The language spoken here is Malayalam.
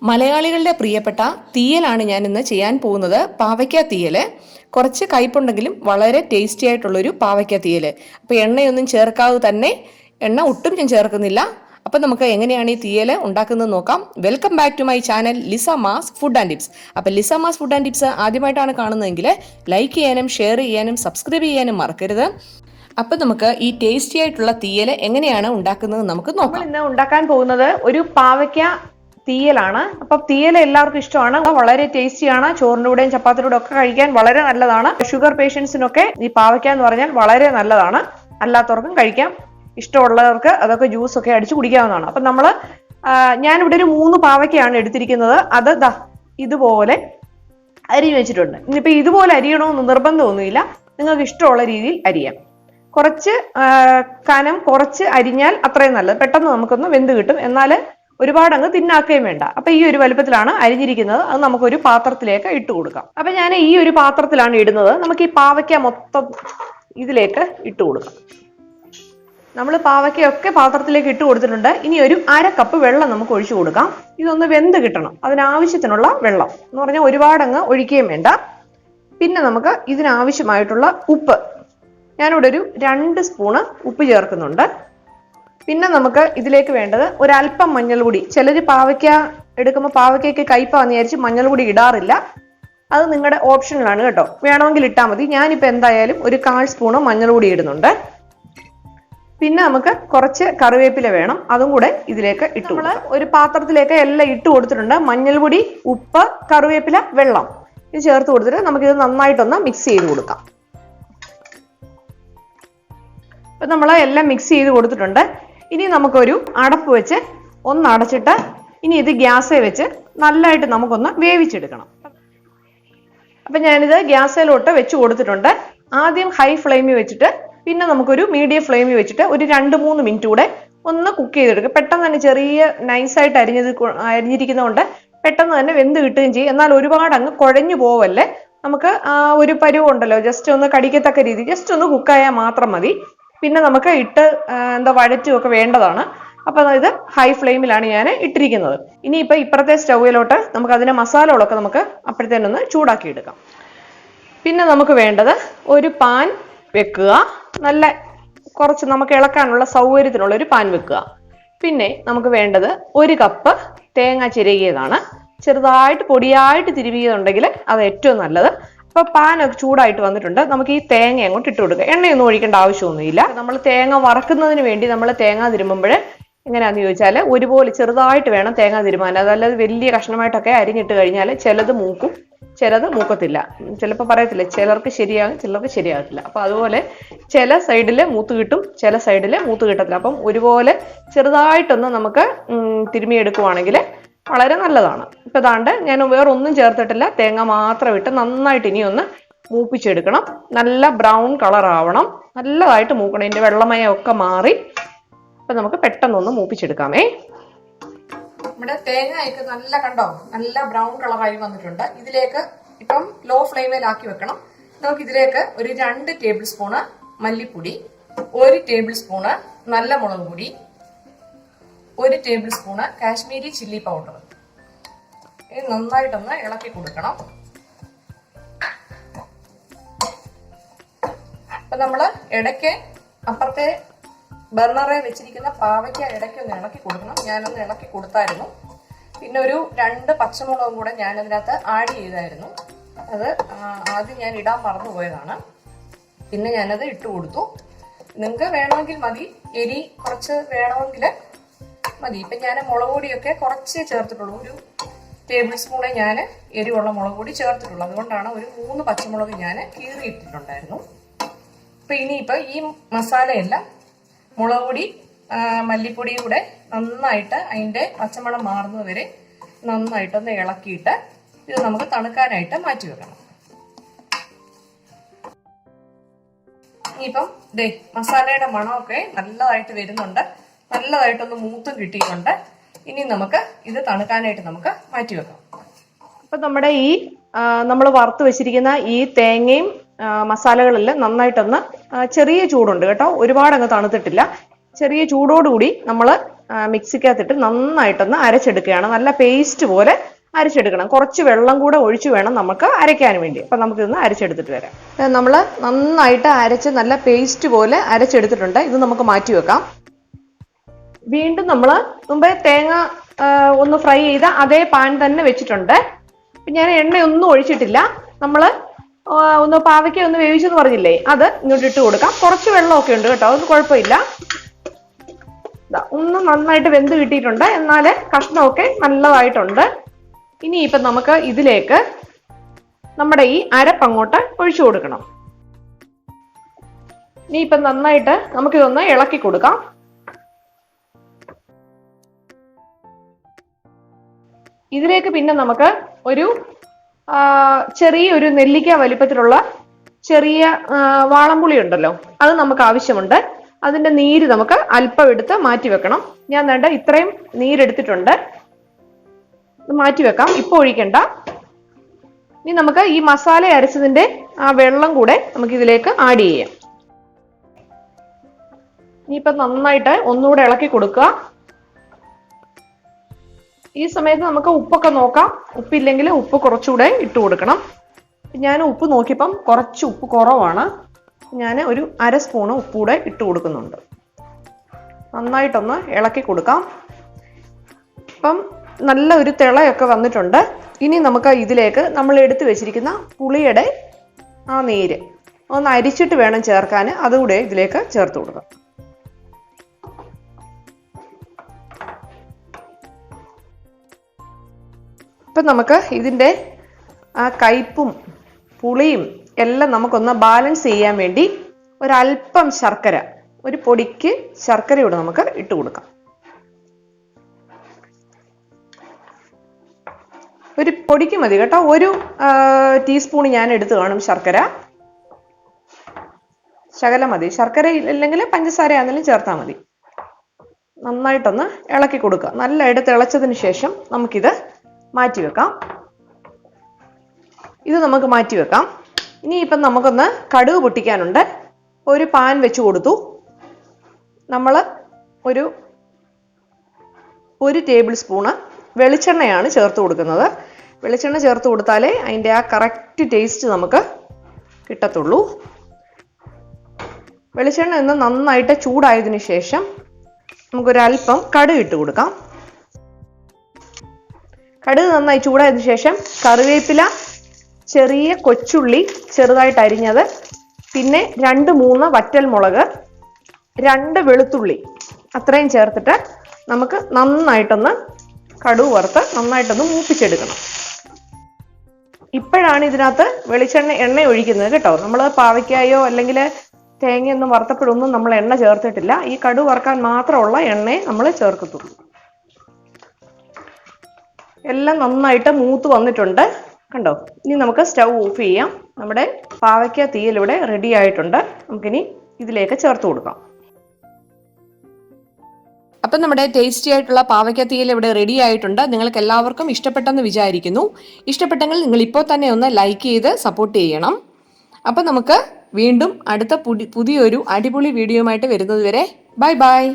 മലയാളികളുടെ പ്രിയപ്പെട്ട തീയലാണ് ഞാൻ ഇന്ന് ചെയ്യാൻ പോകുന്നത്. പാവയ്ക്ക തീയൽ. കുറച്ച് കയ്പുണ്ടെങ്കിലും വളരെ ടേസ്റ്റി ആയിട്ടുള്ളൊരു പാവയ്ക്ക തീയൽ. അപ്പോൾ എണ്ണയൊന്നും ചേർക്കാതെ തന്നെ, എണ്ണ ഒട്ടും ഞാൻ ചേർക്കുന്നില്ല. അപ്പം നമുക്ക് എങ്ങനെയാണ് ഈ തീയൽ ഉണ്ടാക്കുന്നത് നോക്കാം. Welcome back to my channel Lisamas food and tips. അപ്പം ലിസമാസ് ഫുഡ് ആൻഡ് ടിപ്സ് ആദ്യമായിട്ടാണ് കാണുന്നതെങ്കിൽ ലൈക്ക് ചെയ്യാനും ഷെയർ ചെയ്യാനും സബ്സ്ക്രൈബ് ചെയ്യാനും മറക്കരുത്. അപ്പം നമുക്ക് ഈ ടേസ്റ്റി ആയിട്ടുള്ള തീയൽ എങ്ങനെയാണ് ഉണ്ടാക്കുന്നത് നമുക്ക് നോക്കാം. ഇന്ന് ഉണ്ടാക്കാൻ പോകുന്നത് ഒരു പാവയ്ക്ക തീയലാണ്. അപ്പൊ തീയൽ എല്ലാവർക്കും ഇഷ്ടമാണ്, വളരെ ടേസ്റ്റിയാണ്. ചോറിന്റെ കൂടെയും ചപ്പാത്തിയുടെ കൂടെ ഒക്കെ കഴിക്കാൻ വളരെ നല്ലതാണ്. ഷുഗർ പേഷ്യൻസിനൊക്കെ ഈ പാവയ്ക്ക എന്ന് പറഞ്ഞാൽ വളരെ നല്ലതാണ്. അല്ലാത്തവർക്കും കഴിക്കാം. ഇഷ്ടമുള്ളവർക്ക് അതൊക്കെ ജ്യൂസ് ഒക്കെ അടിച്ചു കുടിക്കാവുന്നതാണ്. അപ്പൊ ഞാനിവിടെ ഒരു 3 പാവയ്ക്കയാണ് എടുത്തിരിക്കുന്നത്. അത് ഇതുപോലെ അരിഞ്ഞു വെച്ചിട്ടുണ്ട്. ഇനിയിപ്പോ ഇതുപോലെ അരിയണമെന്ന് നിർബന്ധമൊന്നുമില്ല, നിങ്ങൾക്ക് ഇഷ്ടമുള്ള രീതിയിൽ അരിയാം. കുറച്ച് കനം കുറച്ച് അരിഞ്ഞാൽ അത്രയും നല്ലത്. പെട്ടെന്ന് നമുക്കൊന്ന് വെന്ത് കിട്ടും. എന്നാൽ ഒരുപാട് അങ്ങ് തിന്നാക്കുകയും വേണ്ട. അപ്പൊ ഈ ഒരു വലുപ്പത്തിലാണ് അരിഞ്ഞിരിക്കുന്നത്. അത് നമുക്കൊരു പാത്രത്തിലേക്ക് ഇട്ട് കൊടുക്കാം. അപ്പൊ ഞാൻ ഈ ഒരു പാത്രത്തിലാണ് ഇടുന്നത്. നമുക്ക് ഈ പാവയ്ക്ക മൊത്തം ഇതിലേക്ക് ഇട്ട് കൊടുക്കാം. നമ്മൾ പാവയ്ക്കയൊക്കെ പാത്രത്തിലേക്ക് ഇട്ട് കൊടുത്തിട്ടുണ്ട്. ഇനി ഒരു 1/2 കപ്പ് വെള്ളം നമുക്ക് ഒഴിച്ചു കൊടുക്കാം. ഇതൊന്ന് വെന്ത് കിട്ടണം. അതിനാവശ്യത്തിനുള്ള വെള്ളം എന്ന് പറഞ്ഞാൽ ഒരുപാട് അങ്ങ് ഒഴിക്കുകയും വേണ്ട. പിന്നെ നമുക്ക് ഇതിനാവശ്യമായിട്ടുള്ള ഉപ്പ്, ഞാനിവിടെ ഒരു 2 സ്പൂണ് ഉപ്പ് ചേർക്കുന്നുണ്ട്. പിന്നെ നമുക്ക് ഇതിലേക്ക് വേണ്ടത് ഒരല്പം മഞ്ഞൾപ്പൊടി. ചിലർ പാവയ്ക്ക എടുക്കുമ്പോൾ പാവയ്ക്കയ്ക്ക് കയ്പാന്ന് വിചാരിച്ച് മഞ്ഞൾപ്പൊടി ഇടാറില്ല. അത് നിങ്ങളുടെ ഓപ്ഷനിലാണ് കേട്ടോ, വേണമെങ്കിൽ ഇട്ടാൽ മതി. ഞാനിപ്പോൾ എന്തായാലും ഒരു 1/4 സ്പൂണ് മഞ്ഞൾപ്പൊടി ഇടുന്നുണ്ട്. പിന്നെ നമുക്ക് കുറച്ച് കറിവേപ്പില വേണം, അതും കൂടെ ഇതിലേക്ക് ഇട്ട് നമ്മൾ ഒരു പാത്രത്തിലേക്ക് എല്ലാം ഇട്ട് കൊടുത്തിട്ടുണ്ട്. മഞ്ഞൾപ്പൊടി, ഉപ്പ്, കറിവേപ്പില, വെള്ളം ഇത് ചേർത്ത് കൊടുത്തിട്ട് നമുക്കിത് നന്നായിട്ടൊന്ന് മിക്സ് ചെയ്ത് കൊടുക്കാം. അപ്പൊ നമ്മൾ എല്ലാം മിക്സ് ചെയ്ത് കൊടുത്തിട്ടുണ്ട്. ഇനി നമുക്കൊരു അടപ്പ് വെച്ച് ഒന്ന് അടച്ചിട്ട് ഇനി ഇത് ഗ്യാസേ വെച്ച് നല്ലതായിട്ട് നമുക്കൊന്ന് വേവിച്ചെടുക്കണം. അപ്പൊ ഞാനിത് ഗ്യാസിലോട്ട് വെച്ച് കൊടുത്തിട്ടുണ്ട്. ആദ്യം ഹൈ ഫ്ലെയിമിൽ വെച്ചിട്ട് പിന്നെ നമുക്കൊരു മീഡിയം ഫ്ലെയിമിൽ വെച്ചിട്ട് ഒരു 2-3 മിനിറ്റ് കൂടെ ഒന്ന് കുക്ക് ചെയ്തെടുക്കുക. പെട്ടെന്ന് തന്നെ ചെറിയ നൈസായിട്ട് അരിഞ്ഞിരിക്കുന്നതുകൊണ്ട് പെട്ടെന്ന് തന്നെ വെന്ത് കിട്ടുകയും ചെയ്യും. എന്നാൽ ഒരുപാട് അങ്ങ് കുഴഞ്ഞു പോവല്ലേ. നമുക്ക് ഒരു പരുവുണ്ടല്ലോ, ജസ്റ്റ് ഒന്ന് കടിക്കത്തക്ക രീതി ജസ്റ്റ് ഒന്ന് കുക്കായാൽ മാത്രം മതി. പിന്നെ നമുക്ക് വഴറ്റുമൊക്കെ വേണ്ടതാണ്. അപ്പൊ ഇത് ഹൈ ഫ്ലെയിമിലാണ് ഞാൻ ഇട്ടിരിക്കുന്നത്. ഇനിയിപ്പോൾ ഇപ്പുറത്തെ സ്റ്റൗവിലോട്ട് നമുക്ക് അതിന്റെ മസാലകളൊക്കെ നമുക്ക് അപ്പോഴത്തേനൊന്ന് ചൂടാക്കി എടുക്കാം. പിന്നെ നമുക്ക് വേണ്ടത് ഒരു പാൻ വെക്കുക. നല്ല കുറച്ച് നമുക്ക് ഇളക്കാനുള്ള സൗകര്യത്തിനുള്ള ഒരു പാൻ വെക്കുക. പിന്നെ നമുക്ക് വേണ്ടത് 1 കപ്പ് തേങ്ങ ചിരകിയതാണ്. ചെറുതായിട്ട് പൊടിയായിട്ട് തിരുവിയതുണ്ടെങ്കിൽ അത് ഏറ്റവും നല്ലത്. അപ്പൊ പാനൊക്കെ ചൂടായിട്ട് വന്നിട്ടുണ്ട്. നമുക്ക് ഈ തേങ്ങ അങ്ങോട്ട് ഇട്ട് കൊടുക്കുക. എണ്ണയൊന്നും ഒഴിക്കേണ്ട ആവശ്യമൊന്നുമില്ല. നമ്മൾ തേങ്ങ വറക്കുന്നതിന് വേണ്ടി നമ്മൾ തേങ്ങ തിരുമ്പുമ്പോൾ എങ്ങനെയാണെന്ന് ചോദിച്ചാൽ ഒരുപോലെ ചെറുതായിട്ട് വേണം തേങ്ങ തിരുമാൻ. അതല്ലാതെ വലിയ കഷ്ണമായിട്ടൊക്കെ അരിഞ്ഞിട്ട് കഴിഞ്ഞാൽ ചിലത് മൂക്കും, ചിലത് മൂക്കത്തില്ല. ചിലപ്പോൾ പറയത്തില്ല, ചിലർക്ക് ശരിയാകും, ചിലർക്ക് ശരിയാകത്തില്ല. അപ്പൊ അതുപോലെ ചില സൈഡിൽ മൂത്ത് കിട്ടും, ചില സൈഡിൽ മൂത്ത് കിട്ടത്തില്ല. അപ്പം ഒരുപോലെ ചെറുതായിട്ടൊന്ന് നമുക്ക് തിരുമിയെടുക്കുവാണെങ്കിൽ വളരെ നല്ലതാണ്. ഇപ്പൊ ദാണ്ട് ഞാൻ വേറെ ഒന്നും ചേർത്തിട്ടില്ല, തേങ്ങ മാത്രം ഇട്ട് നന്നായിട്ട് ഇനി ഒന്ന് മൂപ്പിച്ചെടുക്കണം. നല്ല ബ്രൗൺ കളർ ആവണം, നല്ലതായിട്ട് മൂക്കണം. ഇതിന്റെ വെള്ളമയമൊക്കെ മാറി അപ്പൊ നമുക്ക് പെട്ടെന്നൊന്ന് മൂപ്പിച്ചെടുക്കാമേ. നമ്മുടെ തേങ്ങയൊക്കെ നല്ല ബ്രൗൺ കളറായി വന്നിട്ടുണ്ട്. ഇതിലേക്ക് ഇപ്പം ലോ ഫ്ലെയിമിലാക്കി വെക്കണം. നമുക്ക് ഇതിലേക്ക് ഒരു 2 ടേബിൾ സ്പൂണ് മല്ലിപ്പൊടി, 1 ടേബിൾ സ്പൂണ് നല്ല മുളക് പൊടി, 1 table spoon Kashmiri chilli powder ഇത് നന്നായിട്ടൊന്ന് ഇളക്കി കൊടുക്കണം. അപ്പൊ നമ്മള് ഇടയ്ക്ക് അപ്പുറത്തെ ബർണറെ വെച്ചിരിക്കുന്ന പാവയ്ക്ക ഇടയ്ക്ക് ഒന്ന് ഇളക്കി കൊടുക്കണം. ഞാനൊന്ന് ഇളക്കി കൊടുത്തായിരുന്നു. പിന്നെ ഒരു 2 പച്ചമുളകും കൂടെ ഞാൻ അതിനകത്ത് ആഡ് ചെയ്തായിരുന്നു. അത് ആദ്യം ഞാൻ ഇടാൻ മറന്നുപോയതാണ്. പിന്നെ ഞാനത് ഇട്ട് കൊടുത്തു. നിങ്ങൾക്ക് വേണമെങ്കിൽ മതി, എരി കുറച്ച് വേണമെങ്കിൽ മതി. ഇപ്പൊ ഞാൻ മുളക് പൊടിയൊക്കെ കുറച്ചേ ചേർത്തിട്ടുള്ളൂ. ഒരു ടേബിൾ സ്പൂണെ ഞാൻ എരിവുള്ള മുളക് പൊടി ചേർത്തിട്ടുള്ളൂ. അതുകൊണ്ടാണ് ഒരു 3 പച്ചമുളക് ഞാൻ കീറിയിട്ടിട്ടുണ്ടായിരുന്നു. അപ്പൊ ഇനിയിപ്പോ ഈ മസാലയെല്ലാം മുളക് പൊടി മല്ലിപ്പൊടിയും കൂടെ നന്നായിട്ട് അതിന്റെ പച്ചമണം മാറുന്നത് വരെ നന്നായിട്ടൊന്ന് ഇളക്കിയിട്ട് ഇത് നമുക്ക് തണുക്കാനായിട്ട് മാറ്റി വെക്കണം. ഇനിയിപ്പം മസാലയുടെ മണമൊക്കെ നല്ലതായിട്ട് വരുന്നുണ്ട്, നല്ലതായിട്ടൊന്ന് മൂത്തും കിട്ടിയിട്ടുണ്ട്. ഇനി നമുക്ക് ഇത് തണുക്കാനായിട്ട് നമുക്ക് മാറ്റി വെക്കാം. അപ്പൊ നമ്മുടെ ഈ നമ്മൾ വറുത്ത് വെച്ചിരിക്കുന്ന ഈ തേങ്ങയും മസാലകളെല്ലാം നന്നായിട്ടൊന്ന് ചെറിയ ചൂടുണ്ട് കേട്ടോ, ഒരുപാട് അങ്ങ് തണുത്തിട്ടില്ല. ചെറിയ ചൂടോടുകൂടി നമ്മൾ മിക്സിക്കകത്തിട്ട് നന്നായിട്ടൊന്ന് അരച്ചെടുക്കുകയാണ്. നല്ല പേസ്റ്റ് പോലെ അരച്ചെടുക്കണം. കുറച്ച് വെള്ളം കൂടെ ഒഴിച്ചു വേണം നമുക്ക് അരയ്ക്കാൻ വേണ്ടി. അപ്പം നമുക്കിതൊന്ന് അരച്ചെടുത്തിട്ട് വരാം. നമ്മൾ നന്നായിട്ട് അരച്ച് നല്ല പേസ്റ്റ് പോലെ അരച്ചെടുത്തിട്ടുണ്ട്. ഇത് നമുക്ക് മാറ്റി വെക്കാം. വീണ്ടും നമ്മൾ മുമ്പേ തേങ്ങ ഒന്ന് ഫ്രൈ ചെയ്ത അതേ പാൻ തന്നെ വെച്ചിട്ടുണ്ട്. ഞാൻ എണ്ണയൊന്നും ഒഴിച്ചിട്ടില്ല. നമ്മൾ ഒന്ന് പാവയ്ക്ക ഒന്ന് വേവിച്ചെന്ന് പറഞ്ഞില്ലേ, അത് ഇങ്ങോട്ട് ഇട്ട് കൊടുക്കാം. കുറച്ച് വെള്ളമൊക്കെ ഉണ്ട് കേട്ടോ, അതൊന്നും കുഴപ്പമില്ല. ഒന്ന് നന്നായിട്ട് വെന്ത് കിട്ടിയിട്ടുണ്ട്, എന്നാൽ കഷ്ണമൊക്കെ നല്ലതായിട്ടുണ്ട്. ഇനി ഇപ്പം നമുക്ക് ഇതിലേക്ക് നമ്മുടെ ഈ അരപ്പങ്ങോട്ട് ഒഴിച്ചു കൊടുക്കണം. ഇനി ഇപ്പം നന്നായിട്ട് നമുക്കിതൊന്ന് ഇളക്കി കൊടുക്കാം. ഇതിലേക്ക് പിന്നെ നമുക്ക് ഒരു ചെറിയൊരു നെല്ലിക്ക വലിപ്പത്തിലുള്ള ചെറിയ വാളംപുളി ഉണ്ടല്ലോ, അത് നമുക്ക് ആവശ്യമുണ്ട്. അതിന്റെ നീര് നമുക്ക് അല്പം എടുത്ത് മാറ്റി വെക്കണം. ഞാൻ വേണ്ട ഇത്രയും നീരെടുത്തിട്ടുണ്ട്, മാറ്റി വെക്കാം, ഇപ്പൊ ഒഴിക്കണ്ട. ഇനി നമുക്ക് ഈ മസാല അരച്ചതിന്റെ ആ വെള്ളം കൂടെ നമുക്ക് ഇതിലേക്ക് ആഡ് ചെയ്യാം. ഇനിയിപ്പൊ നന്നായിട്ട് ഒന്നുകൂടെ ഇളക്കി കൊടുക്കുക. ഈ സമയത്ത് നമുക്ക് ഉപ്പൊക്കെ നോക്കാം. ഉപ്പില്ലെങ്കിൽ ഉപ്പ് കുറച്ചുകൂടെ ഇട്ട് കൊടുക്കണം. ഞാൻ ഉപ്പ് നോക്കിയപ്പം കുറച്ച് ഉപ്പ് കുറവാണ്. ഞാൻ ഒരു 1/2 സ്പൂണ് ഉപ്പ് കൂടെ ഇട്ട് കൊടുക്കുന്നുണ്ട്. നന്നായിട്ടൊന്ന് ഇളക്കി കൊടുക്കാം. ഇപ്പം നല്ല ഒരു തിളയൊക്കെ വന്നിട്ടുണ്ട്. ഇനി നമുക്ക് ഇതിലേക്ക് നമ്മൾ എടുത്തു വെച്ചിരിക്കുന്ന പുളിയുടെ ആ നീര് ഒന്ന് അരിച്ചിട്ട് വേണം ചേർക്കാൻ. അതുകൂടെ ഇതിലേക്ക് ചേർത്ത് കൊടുക്കാം. ഇപ്പം നമുക്ക് ഇതിൻ്റെ ആ കയ്പും പുളിയും എല്ലാം നമുക്കൊന്ന് ബാലൻസ് ചെയ്യാൻ വേണ്ടി ഒരല്പം ശർക്കര, ഒരു പൊടിക്ക് ശർക്കരയോട് നമുക്ക് ഇട്ട് കൊടുക്കാം. ഒരു പൊടിക്ക് മതി കേട്ടോ, ഒരു ടീസ്പൂൺ ഞാൻ എടുത്ത് കാണും ശർക്കര. ശകലം മതി, ശർക്കര ഇല്ലെങ്കിൽ പഞ്ചസാര ആണെങ്കിലും ചേർത്താൽ മതി. നന്നായിട്ടൊന്ന് ഇളക്കി കൊടുക്കുക. നല്ലതായിട്ട് തിളച്ചതിന് ശേഷം നമുക്കിത് മാറ്റി വെക്കാം. ഇത് നമുക്ക് മാറ്റി വെക്കാം. ഇനി ഇപ്പം നമുക്കൊന്ന് കടുക് പൊട്ടിക്കാനുണ്ട്. ഒരു പാൻ വെച്ച് കൊടുത്തു. നമ്മൾ ഒരു ടേബിൾ സ്പൂണ് വെളിച്ചെണ്ണയാണ് ചേർത്ത് കൊടുക്കുന്നത്. വെളിച്ചെണ്ണ ചേർത്ത് കൊടുത്താലേ അതിൻ്റെ ആ കറക്റ്റ് ടേസ്റ്റ് നമുക്ക് കിട്ടത്തുള്ളൂ. വെളിച്ചെണ്ണ ഒന്ന് നന്നായിട്ട് ചൂടായതിനു ശേഷം നമുക്കൊരല്പം കടുക് ഇട്ട് കൊടുക്കാം. കടുക് നന്നായി ചൂടായതിനു ശേഷം കറിവേപ്പില, ചെറിയ കൊച്ചുള്ളി ചെറുതായിട്ട് അരിഞ്ഞത്, പിന്നെ 2-3 വറ്റൽ മുളക്, 2 വെളുത്തുള്ളി, അത്രയും ചേർത്തിട്ട് നമുക്ക് നന്നായിട്ടൊന്ന് കടുക് വറുത്ത് നന്നായിട്ടൊന്ന് മൂപ്പിച്ചെടുക്കണം. ഇപ്പോഴാണ് ഇതിനകത്ത് എണ്ണ ഒഴിക്കുന്നത് കേട്ടോ. നമ്മൾ പാവയ്ക്കായോ അല്ലെങ്കിൽ തേങ്ങയൊന്നും വറുത്തപ്പോഴൊന്നും നമ്മൾ എണ്ണ ചേർത്തിട്ടില്ല. ഈ കടുക് വറുക്കാൻ മാത്രമുള്ള എണ്ണയെ നമ്മൾ ചേർക്കത്തുള്ളൂ. എല്ലാം നന്നായിട്ട് മൂത്ത് വന്നിട്ടുണ്ട് കണ്ടോ. ഇനി നമുക്ക് സ്റ്റൗ ഓഫ് ചെയ്യാം. നമ്മുടെ പാവയ്ക്ക തീയൽ ഇവിടെ റെഡി ആയിട്ടുണ്ട്. നമുക്കിനി ഇതിലേക്ക് ചേർത്ത് കൊടുക്കാം. അപ്പം നമ്മുടെ ടേസ്റ്റി ആയിട്ടുള്ള പാവയ്ക്ക തീയൽ ഇവിടെ റെഡി ആയിട്ടുണ്ട്. നിങ്ങൾക്ക് എല്ലാവർക്കും ഇഷ്ടപ്പെട്ടെന്ന് വിചാരിക്കുന്നു. ഇഷ്ടപ്പെട്ടെങ്കിൽ നിങ്ങൾ ഇപ്പോൾ തന്നെ ഒന്ന് ലൈക്ക് ചെയ്ത് സപ്പോർട്ട് ചെയ്യണം. അപ്പം നമുക്ക് വീണ്ടും അടുത്ത പുതിയൊരു അടിപൊളി വീഡിയോയുമായിട്ട് വരുന്നത് വരെ ബൈ ബൈ.